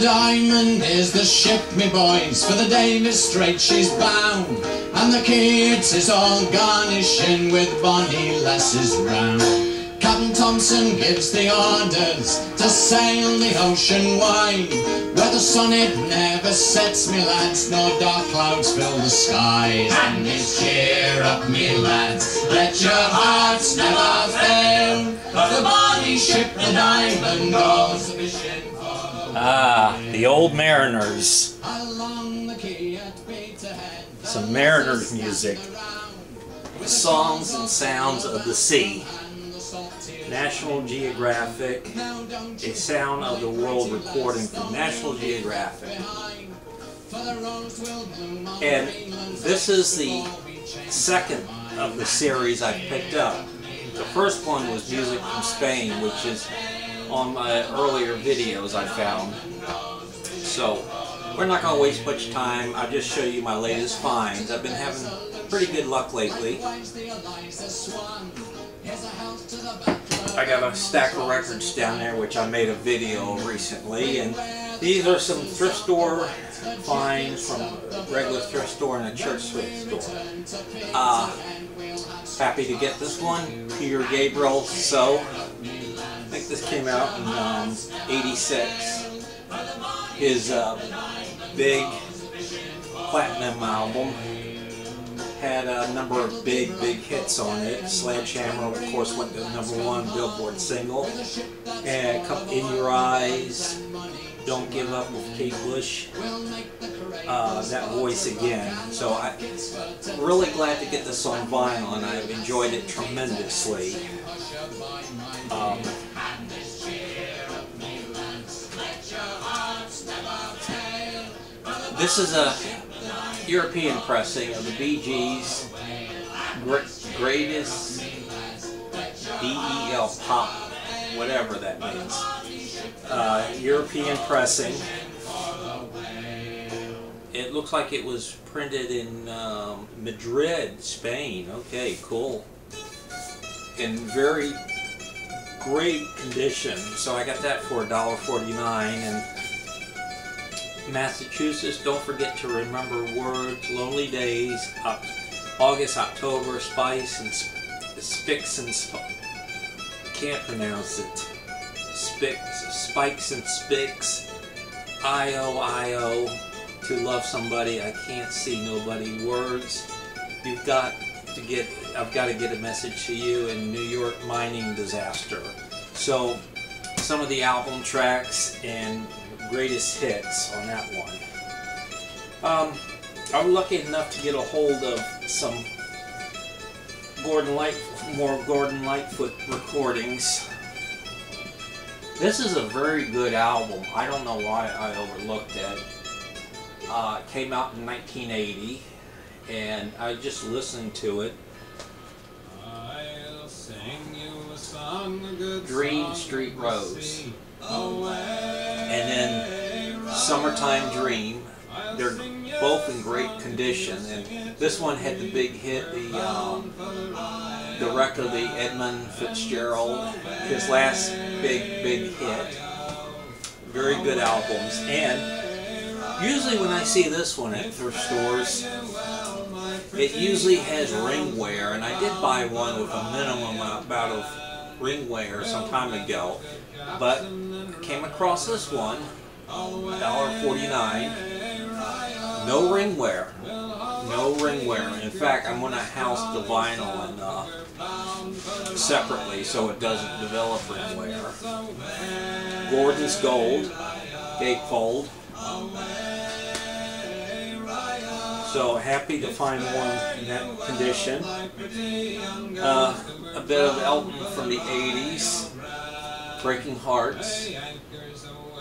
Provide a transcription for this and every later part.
diamond is the ship, me boys, for the Davis Strait she's bound, and the kids is all garnishing with bonny lasses round. Captain Thompson gives the orders to sail the ocean wide, where the sun it never sets, me lads, no dark clouds fill the skies. And it's cheer up, me lads, let your hearts never fail, the bonny ship, the diamond, goes fishing for the old mariners. Some mariners music. Songs and sounds of the sea. National Geographic, a sound of the world recording from National Geographic. And this is the second of the series I picked up. The first one was music from Spain, which is on my earlier videos I found. So we're not going to waste much time. I'll just show you my latest finds. I've been having pretty good luck lately. I got a stack of records down there which I made a video recently, and these are some thrift store finds from a regular thrift store and a church thrift store. Happy to get this one, Peter Gabriel. So I think this came out in '86. His big platinum album had a number of big hits on it. Sledgehammer, of course, went to #1 Billboard single. And In Your Eyes, Don't Give Up with Kate Bush, That Voice Again. So I'm really glad to get this on vinyl, and I've enjoyed it tremendously. This is a European pressing of the Bee Gees' greatest BEL pop, whatever that means. European pressing. It looks like it was printed in Madrid, Spain. Okay, cool. In very great condition. So I got that for $1.49. And Massachusetts, don't forget to remember words, Lonely Days, August, October, Spice and Spicks and can't pronounce it. Spikes and Spicks, I-O, to love somebody, I can't see nobody, words, I've got to get a message to you, in New York mining disaster. So some of the album tracks and greatest hits on that one. I'm lucky enough to get a hold of some more Gordon Lightfoot recordings. This is a very good album. I don't know why I overlooked it. It came out in 1980, and I just listened to it. Dream Street Rose. And then Summertime Dream. They're both in great condition, and this one had the big hit, the wreck of the Edmund Fitzgerald, his last big hit. Very good albums. And usually when I see this one at thrift stores, it usually has ring wear, and I did buy one with a minimum amount of ring wear some time ago, but came across this one, $1.49, no ring wear, no ring wear. In fact, I'm going to house the vinyl and separately so it doesn't develop ring wear. Gordon's Gold, gatefold. So happy to find one in that condition. A bit of Elton from the 80s, Breaking Hearts.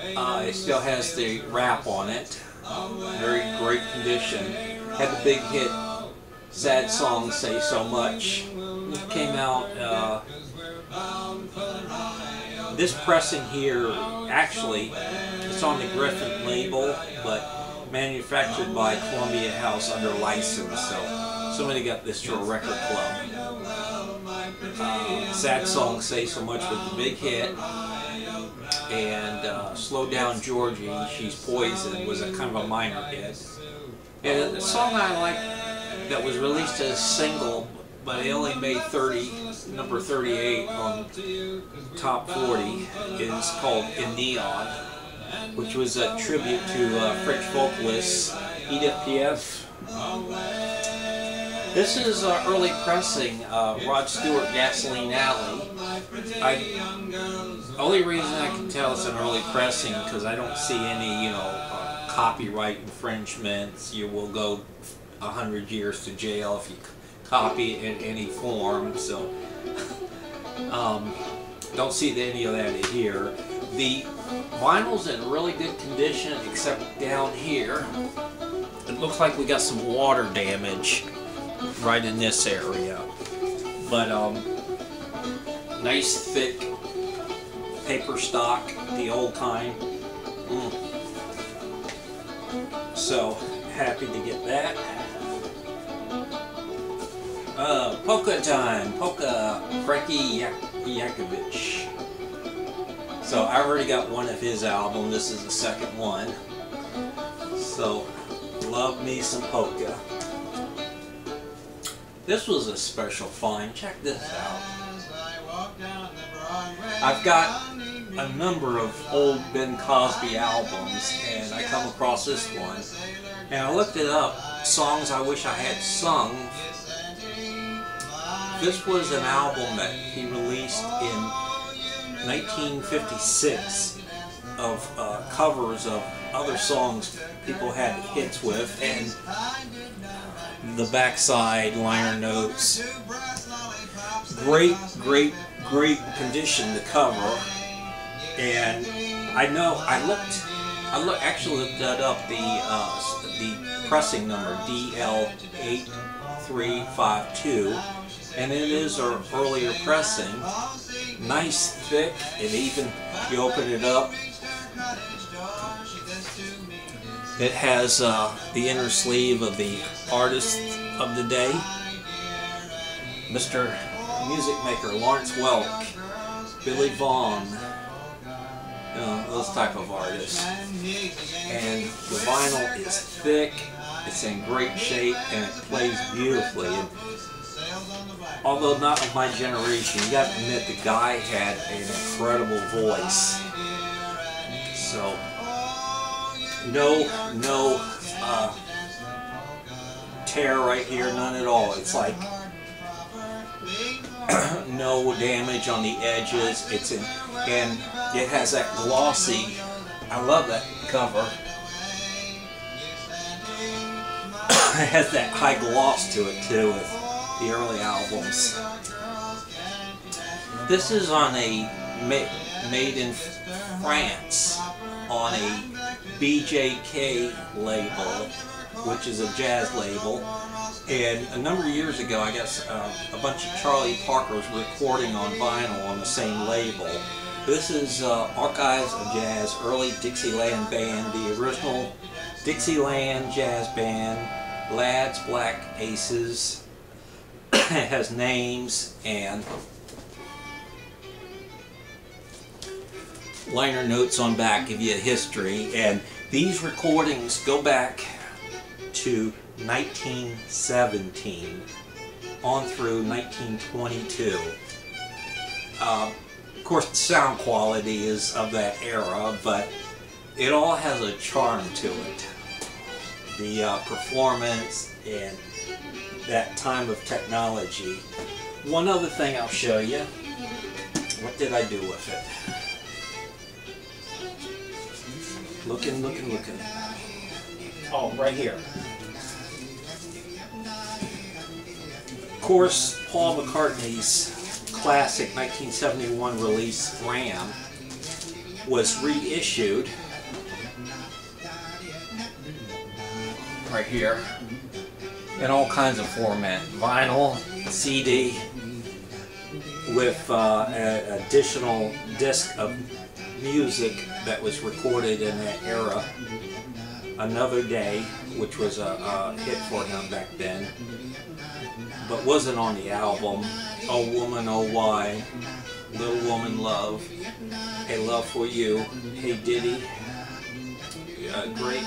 It still has the wrap on it. Very great condition. Had the big hit, Sad Song, Say So Much. It came out, this pressing here, actually, it's on the Griffin label, but manufactured by Columbia House under license, so somebody got this to a record club. Sad Song, Say So Much with the big hit. and Slow Down Georgie, She's Poison was a kind of a minor hit. And the song I like that was released as a single, but it only made number 38 on top 40, is called In Neon, which was a tribute to French vocalist Edith Piaf. This is early pressing, Rod Stewart, Gasoline Alley. Only reason I can tell it's an early pressing because I don't see any, copyright infringements. You will go 100 years to jail if you copy it in any form. So don't see any of that in here. The vinyl's in really good condition except down here. It looks like we got some water damage right in this area, but nice thick paper stock, the old kind. So happy to get that. Polka time, Polka, Frankie Yakovich. So I already got one of his albums. This is the second one. So love me some polka. This was a special find. Check this out. I've got a number of old Ben Cosby albums, and I come across this one. And I looked it up, songs I wish I had sung. This was an album that he released in 1956 of covers of other songs people had hits with, and the backside liner notes, great condition to cover. And I actually looked that up, the pressing number DL8352, and it is an earlier pressing, nice thick, and even if you open it up, it has the inner sleeve of the artist of the day, Mr. Music Maker Lawrence Welk, Billy Vaughn, those type of artists. And the vinyl is thick, it's in great shape, and it plays beautifully. And although not of my generation, you got to admit the guy had an incredible voice. So no tear right here, none at all. It's like no damage on the edges. It's in, and it has that glossy. I love that cover. It has that high gloss to it too with the early albums. This is on a made in France on a BJK label, which is a jazz label. And a number of years ago, I guess a bunch of Charlie Parker's recording on vinyl on the same label. This is Archives of Jazz, early Dixieland band, the original Dixieland jazz band, Lads Black Aces. It has names and liner notes on back, give you a history. And these recordings go back to 1917 on through 1922. Of course, the sound quality is of that era, but it all has a charm to it. The performance and that time of technology. One other thing I'll show you. What did I do with it? Looking. Oh, right here. Of course, Paul McCartney's classic 1971 release, Ram, was reissued right here in all kinds of format. Vinyl, CD, with an additional disc of music that was recorded in that era. Another Day, which was a hit for him back then, but wasn't on the album. Oh Woman, Oh Why, Little Woman Love, A Love for You, Hey Diddy, Great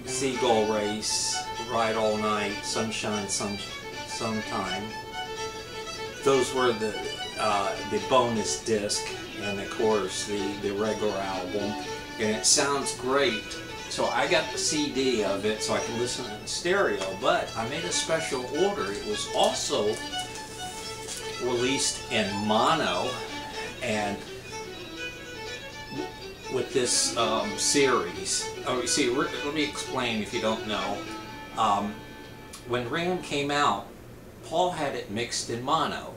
Seagull Race, Ride All Night, Sunshine Sometime. Those were the bonus disc, and of course the regular album, and it sounds great. So I got the CD of it so I can listen to it in stereo, but I made a special order. It was also released in mono, and with this series. Oh, you see, let me explain if you don't know. When Ram came out, Paul had it mixed in mono,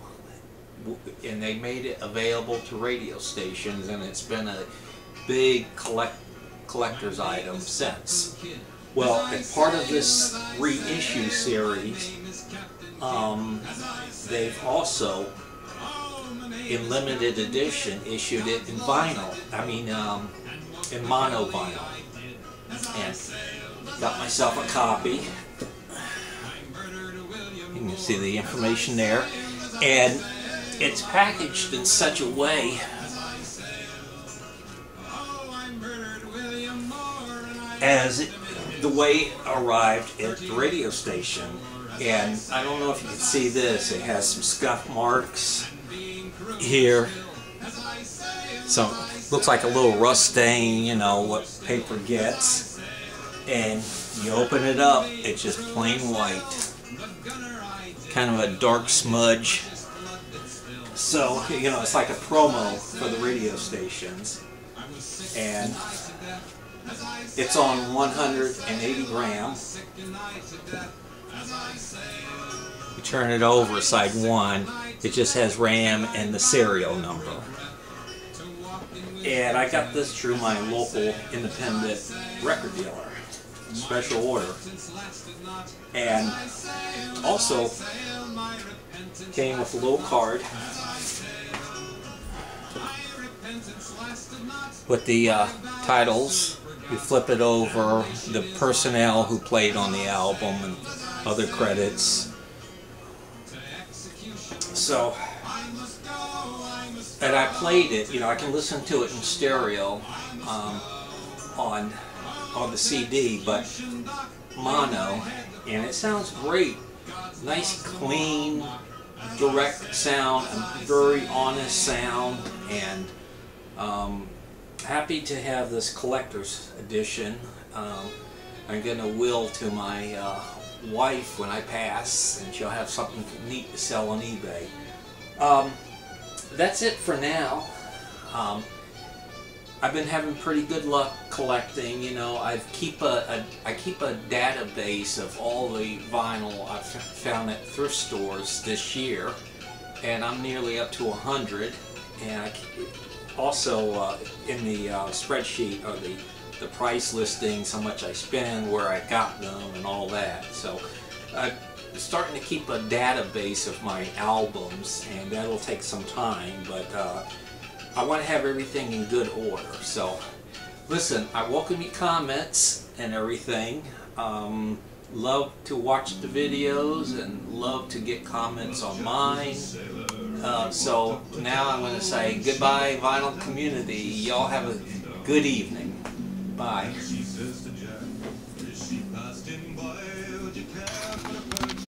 and they made it available to radio stations, and it's been a big collector's item since. Well, as part of this reissue series, they've also, in limited edition, issued it in vinyl. I mean, in mono vinyl. And got myself a copy. You can see the information there. And it's packaged in such a way as the way it arrived at the radio station. And I don't know if you can see this. It has some scuff marks here. So looks like a little rust stain, you know, what paper gets. And you open it up, it's just plain white. Kind of a dark smudge. So, you know, it's like a promo for the radio stations. And it's on 180 grams. You turn it over, side 1, it just has RAM and the serial number. And I got this through my local independent record dealer, special order. And also came with a little card with the titles. You flip it over, the personnel who played on the album and other credits. So, and I played it, you know, I can listen to it in stereo on the CD, but mono, and it sounds great. Nice, clean, direct sound, a very honest sound, and happy to have this collector's edition. I'm going to will to my wife when I pass, and she'll have something neat to sell on eBay. That's it for now. I've been having pretty good luck collecting. You know, I keep a database of all the vinyl I've found at thrift stores this year, and I'm nearly up to 100. And I also in the spreadsheet are the price listings, how much I spend, where I got them, and all that. So I'm starting to keep a database of my albums, and that'll take some time, but I want to have everything in good order. So listen, I welcome your comments and everything. Love to watch the videos and love to get comments on mine. So now I'm going to say goodbye, vinyl community. Y'all have a good evening. Bye.